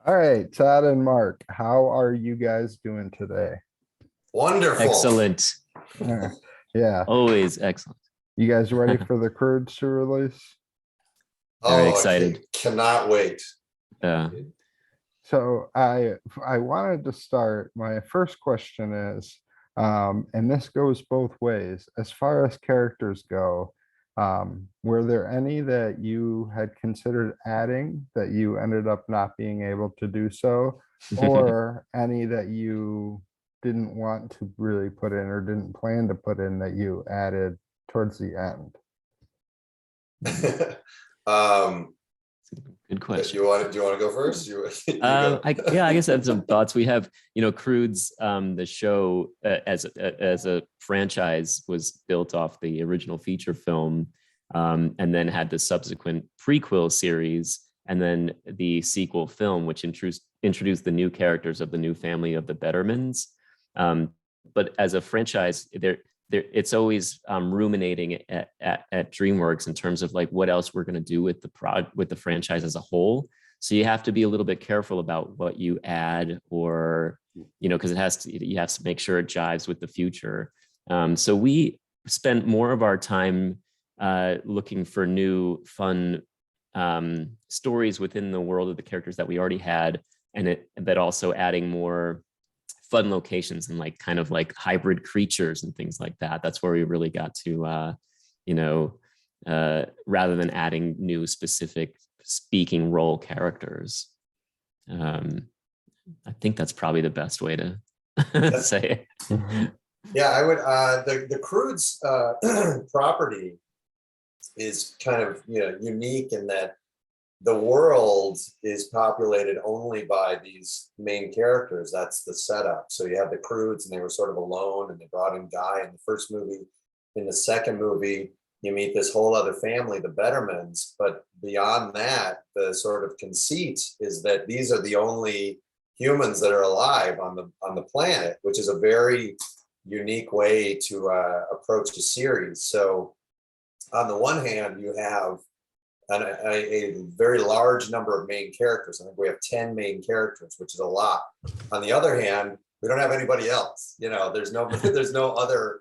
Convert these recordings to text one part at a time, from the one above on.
All right, Todd and Mark, how are you guys doing today? Wonderful. Excellent. Uh, yeah, Always excellent. you guys ready for the Croods to release? Very Oh, excited. cannot wait. Uh, So I wanted to start. My first question is, and this goes both ways. As far as characters go, were there any that you had considered adding that you ended up not being able to do so, or any that you didn't want to really put in or didn't plan to put in that you added towards the end? um, Good question. do you want to go first? You go. I guess I have some thoughts. We have, Croods, the show as a franchise was built off the original feature film, and then had the subsequent prequel series, and then the sequel film, which introduced the new characters of the new family of the Bettermans. But as a franchise, it's always ruminating at DreamWorks in terms of like what else we're going to do with the franchise as a whole. So you have to be a little bit careful about what you add, or because you have to make sure it jives with the future. So we spent more of our time looking for new fun stories within the world of the characters that we already had, but also adding more fun locations and like kind of like hybrid creatures and things like that. That's where we really got to rather than adding new specific speaking role characters. I think that's probably the best way to say it. Yeah, I would. The Croods property is kind of unique in that the world is populated only by these main characters. That's the setup. So you have the Croods, and they were sort of alone, and they brought in Guy in the first movie. In the second movie, you meet this whole other family, the Bettermans. But beyond that, the sort of conceit is that these are the only humans that are alive on the planet, which is a very unique way to approach a series. So on the one hand, you have a very large number of main characters. I think we have 10 main characters, which is a lot. On the other hand, we don't have anybody else. There's no other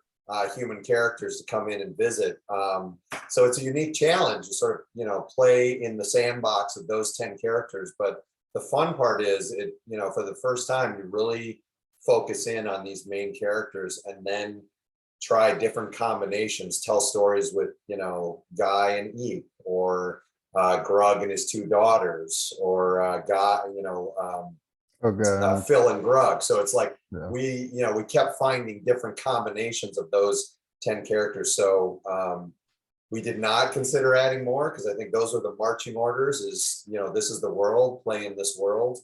human characters to come in and visit. So it's a unique challenge to sort of play in the sandbox of those 10 characters. But the fun part is for the first time you really focus in on these main characters and then try different combinations, tell stories with Guy and Eve, or Grug and his two daughters, or Phil and Grug. So it's like we kept finding different combinations of those 10 characters. So we did not consider adding more, because I think those were the marching orders, is this is the world, play in this world.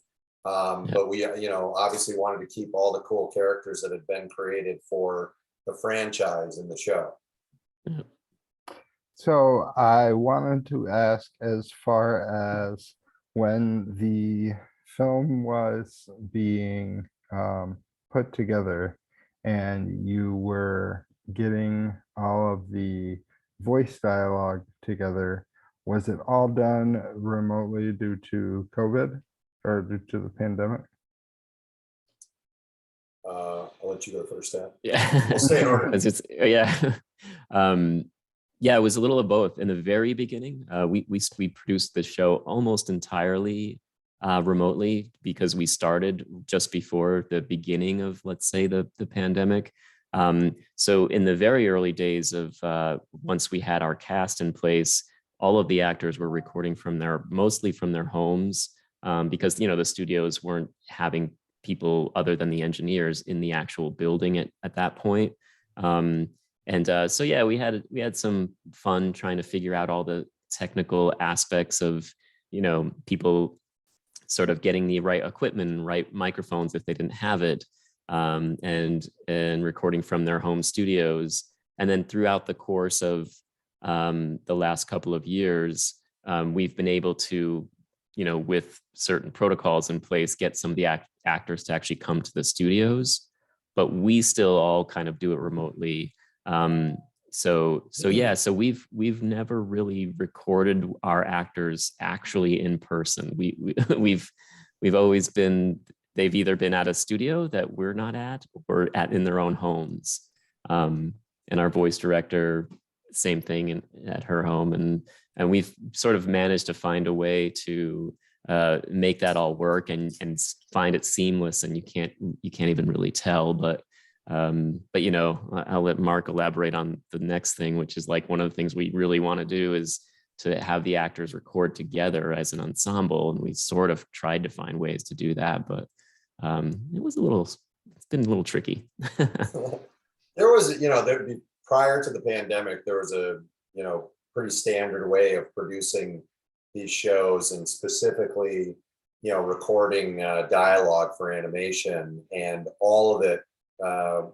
But we obviously wanted to keep all the cool characters that had been created for the franchise in the show. So I wanted to ask, as far as when the film was being put together and you were getting all of the voice dialogue together, was it all done remotely due to COVID or due to the pandemic? I'll let you go first, Dad. Yeah. We'll stay in order. Yeah, it was a little of both. In the very beginning, we produced the show almost entirely remotely, because we started just before the beginning of, let's say, the pandemic. So in the very early days of once we had our cast in place, all of the actors were recording mostly from their homes, because the studios weren't having people other than the engineers in the actual building at that point. So yeah, we had some fun trying to figure out all the technical aspects of people sort of getting the right equipment and right microphones if they didn't have it, and recording from their home studios. And then throughout the course of the last couple of years, we've been able to, with certain protocols in place, get some of the actors to actually come to the studios, but we still all kind of do it remotely. So we've never really recorded our actors actually in person. We've we've always been, they've either been at a studio that we're not at or in their own homes. And our voice director, same thing at her home. And we've sort of managed to find a way to make that all work and find it seamless. And you can't even really tell, but you know, I'll let Mark elaborate on the next thing, which is like one of the things we really want to do is to have the actors record together as an ensemble. And we sort of tried to find ways to do that, but it's been a little tricky. There was, you know, prior to the pandemic, there was a, you know, pretty standard way of producing these shows, and specifically, you know, recording dialogue for animation, and all of it,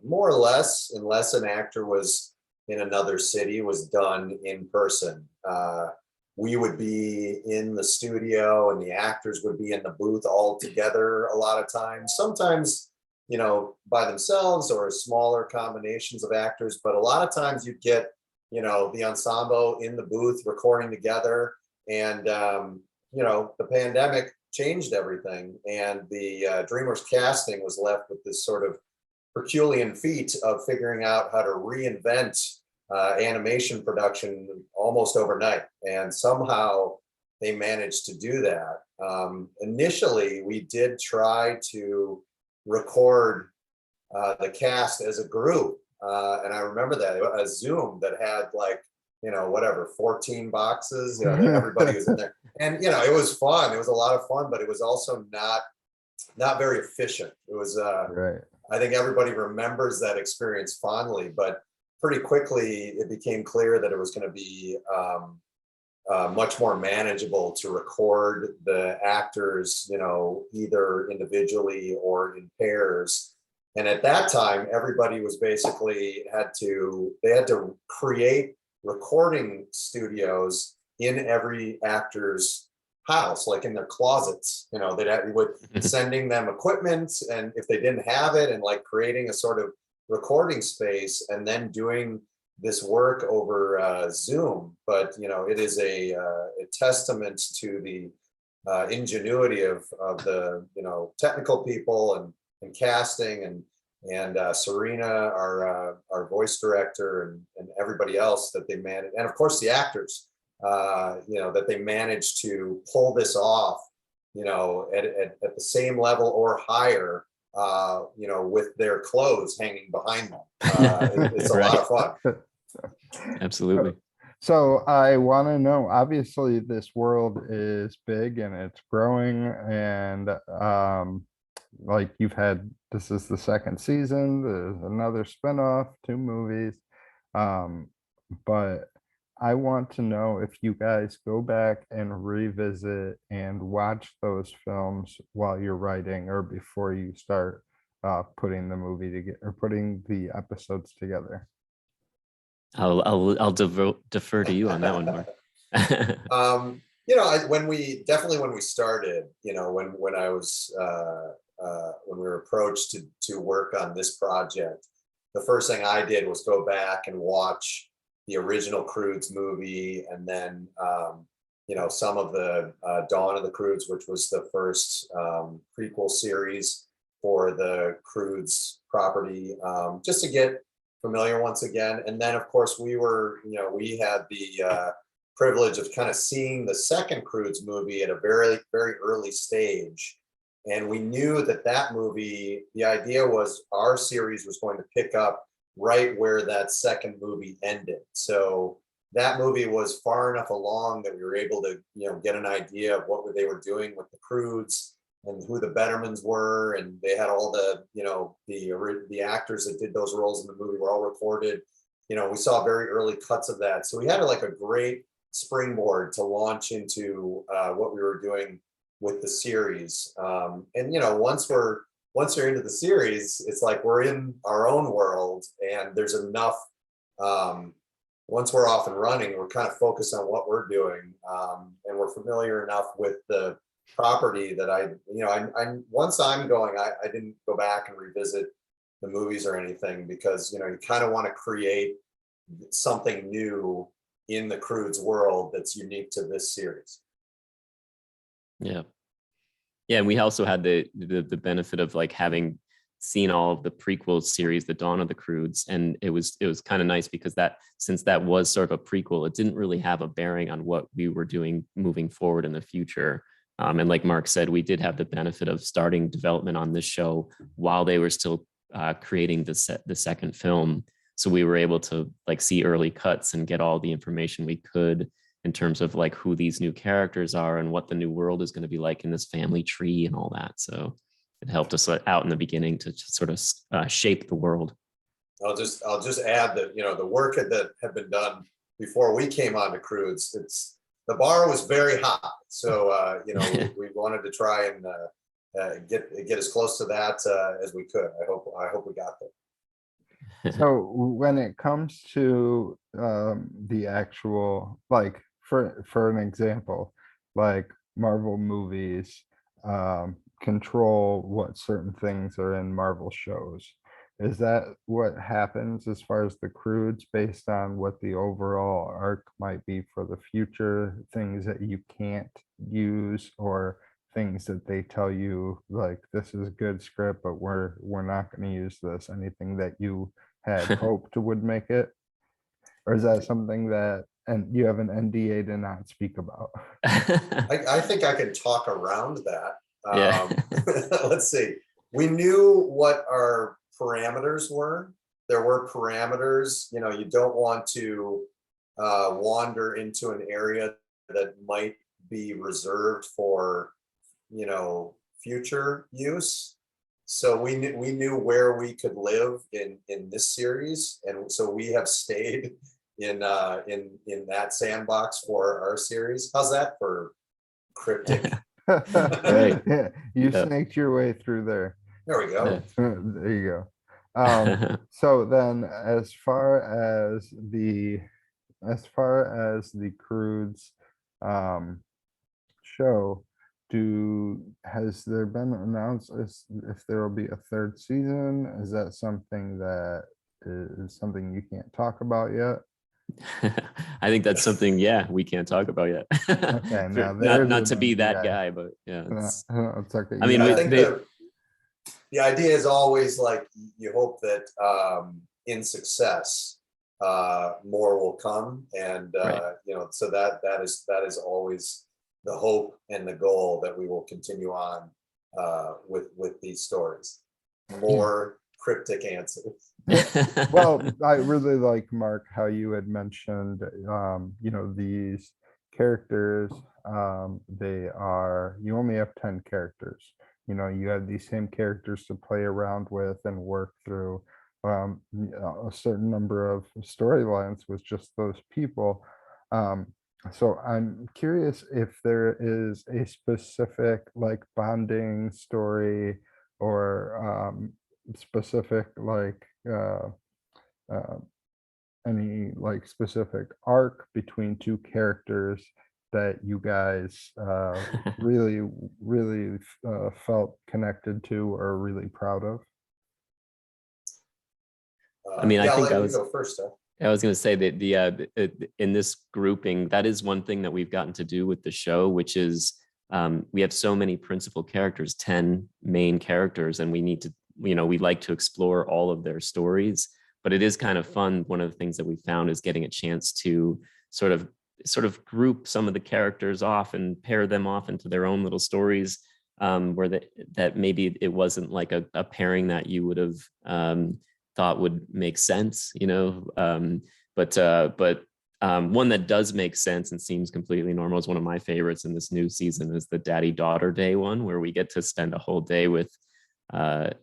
more or less, unless an actor was in another city, was done in person. We would be in the studio and the actors would be in the booth all together a lot of times, sometimes, you know, by themselves or smaller combinations of actors. But a lot of times you'd get, you know, the ensemble in the booth recording together. And, you know, the pandemic changed everything. And the DreamWorks casting was left with this sort of Herculean feat of figuring out how to reinvent animation production almost overnight. And somehow they managed to do that. Initially, we did try to record the cast as a group. And I remember that a Zoom that had like, you know, whatever, 14 boxes, you know, that everybody was in there. And, you know, it was fun. It was a lot of fun, but it was also not very efficient. It was, Right. I think everybody remembers that experience fondly, but pretty quickly it became clear that it was going to be much more manageable to record the actors, you know, either individually or in pairs. And at that time, everybody was basically they had to create recording studios in every actor's house, like in their closets. You know, sending them equipment, and if they didn't have it, and like creating a sort of recording space, and then doing this work over Zoom. But you know, it is a testament to the ingenuity of the, you know, technical people and casting, and Serena, our voice director, and everybody else that they managed, and of course the actors, you know, that they managed to pull this off, you know, at the same level or higher, you know, with their clothes hanging behind them. It's a lot of fun. Absolutely. So I want to know, obviously this world is big and it's growing, and like this is the second season, there's another spinoff, 2 movies. But I want to know if you guys go back and revisit and watch those films while you're writing or before you start putting the movie together or putting the episodes together. I'll defer to you on that one, Mark. You know, when we started, you know, when I was when we were approached to work on this project, the first thing I did was go back and watch the original Croods movie, and then you know, some of the Dawn of the Croods, which was the first prequel series for the Croods property, just to get familiar once again. And then of course we had the privilege of kind of seeing the second Croods movie at a very, very early stage. And we knew that movie, the idea was our series was going to pick up right where that second movie ended. So that movie was far enough along that we were able to, you know, get an idea of what they were doing with the Croods and who the Bettermans were. And they had all the, you know, the actors that did those roles in the movie were all recorded. You know, we saw very early cuts of that. So we had like a great springboard to launch into what we were doing with the series. And, you know, once you're into the series, it's like we're in our own world, and there's enough, once we're off and running, we're kind of focused on what we're doing, and we're familiar enough with the property that I once I'm going, I didn't go back and revisit the movies or anything, because, you know, you kind of want to create something new in the Croods world that's unique to this series. Yeah. Yeah, and we also had the benefit of like having seen all of the prequel series, The Dawn of the Croods, and it was kind of nice because that, since that was sort of a prequel, it didn't really have a bearing on what we were doing moving forward in the future. And like Mark said, we did have the benefit of starting development on this show while they were still creating the second film. So we were able to like see early cuts and get all the information we could in terms of like who these new characters are and what the new world is going to be like in this family tree and all that. So it helped us out in the beginning to sort of shape the world. I'll just add that, the work that had been done before we came on to Croods, the bar was very hot. So, we wanted to try and get as close to that as we could. I hope we got there. So when it comes to the actual, like for an example, like Marvel movies control what certain things are in Marvel shows. Is that what happens as far as the Croods, based on what the overall arc might be for the future, things that you can't use, or things that they tell you like this is a good script, but we're not going to use this? Anything that you had hoped would make it? Or is that something that, and you have an NDA to not speak about? I think I can talk around that. Yeah. Let's see. We knew what our parameters were. There were parameters. You don't want to wander into an area that might be reserved for, future use. So we knew where we could live in this series, and so we have stayed in that sandbox for our series. How's that for cryptic? Right. Yeah, you Yeah. snaked your way through there. There we go. There you go. So then, as far as the Croods show, has there been announced if there will be a third season? Is that something that is something you can't talk about yet? I think that's something, yeah, we can't talk about yet. Okay, now Not to be that guy, but yeah. It's okay. I mean, I think the idea is always like you hope that in success more will come, and Right. so that is always the hope and the goal, that we will continue on with these stories. More cryptic answers. Well, I really like, Mark, how you had mentioned these characters, you only have 10 characters. You have these same characters to play around with and work through a certain number of storylines with just those people. So I'm curious if there is a specific like bonding story, or specific like uh, any like specific arc between two characters that you guys really felt connected to or really proud of. I mean, I I'll think let you go first, Todd. I was going to say that in this grouping, that is one thing that we've gotten to do with the show, which is we have so many principal characters, 10 main characters, and we need to, we like to explore all of their stories. But it is kind of fun. One of the things that we found is getting a chance to sort of group some of the characters off and pair them off into their own little stories, where that maybe it wasn't like a pairing that you would have thought would make sense, but one that does make sense and seems completely normal is one of my favorites in this new season, is the daddy-daughter day one, where we get to spend a whole day with Grug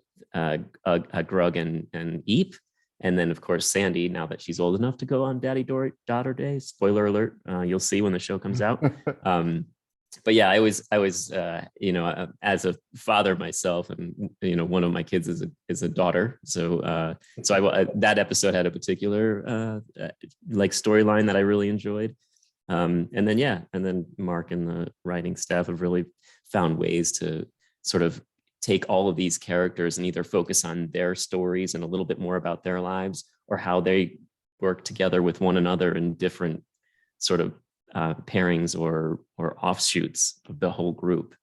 and Eep. And then, of course, Sandy, now that she's old enough to go on daddy-daughter day, spoiler alert, you'll see when the show comes out. But yeah, I was, as a father myself, and one of my kids is a daughter, so that episode had a particular like storyline that I really enjoyed, and then Mark and the writing staff have really found ways to sort of take all of these characters and either focus on their stories and a little bit more about their lives, or how they work together with one another in different sort of pairings or offshoots of the whole group.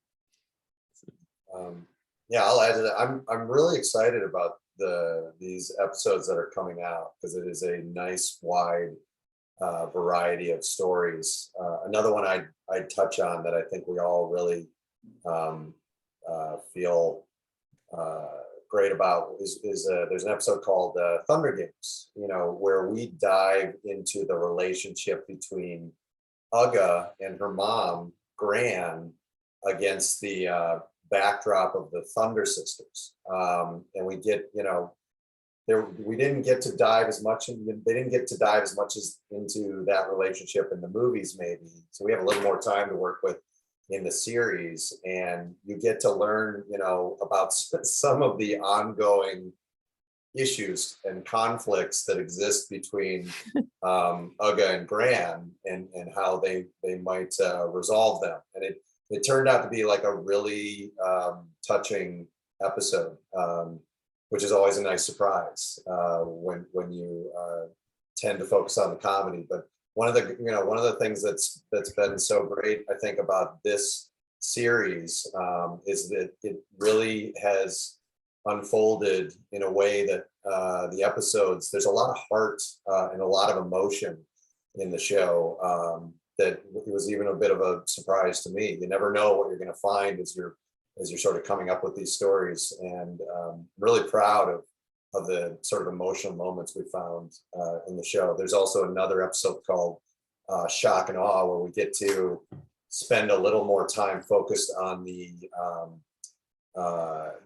Yeah, I'll add to that. I'm really excited about these episodes that are coming out because it is a nice wide variety of stories. Another one I'd touch on that I think we all really feel great about is there's an episode called Thunder Games, you know, where we dive into the relationship between Uga and her mom, Gran, against the backdrop of the Thunder Sisters. And we get, you know, we didn't get to dive as much, they didn't get to dive as much as into that relationship in the movies, maybe. So we have a little more time to work with in the series, and you get to learn, you know, about some of the ongoing issues and conflicts that exist between Uga and Gran, and how they might resolve them. And it turned out to be like a really touching episode, which is always a nice surprise when you tend to focus on the comedy. But one of the things that's been so great, I think, about this series is that it really has unfolded in a way that the episodes, there's a lot of heart and a lot of emotion in the show, that it was even a bit of a surprise to me. You never know what you're going to find as you're sort of coming up with these stories, and really proud of the sort of emotional moments we found in the show. There's also another episode called Shock and Awe, where we get to spend a little more time focused on the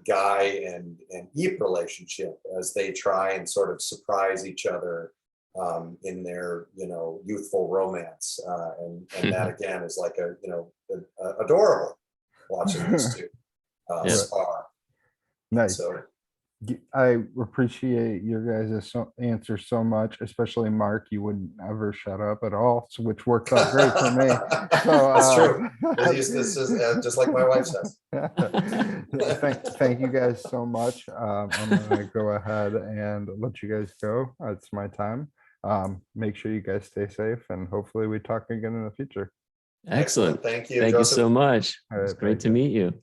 Guy and Eep relationship as they try and sort of surprise each other in their, you know, youthful romance, and that again is like adorable watching those two spar. Nice. So I appreciate your guys' answers so much, especially Mark. You wouldn't ever shut up at all, which works out great for me. So that's true. This is just like my wife says. Thank you guys so much. I'm gonna go ahead and let you guys go. It's my time. Make sure you guys stay safe, and hopefully we talk again in the future. Excellent. Thank you. Thank Joseph. you so much. All right, It's great thank to you. meet you.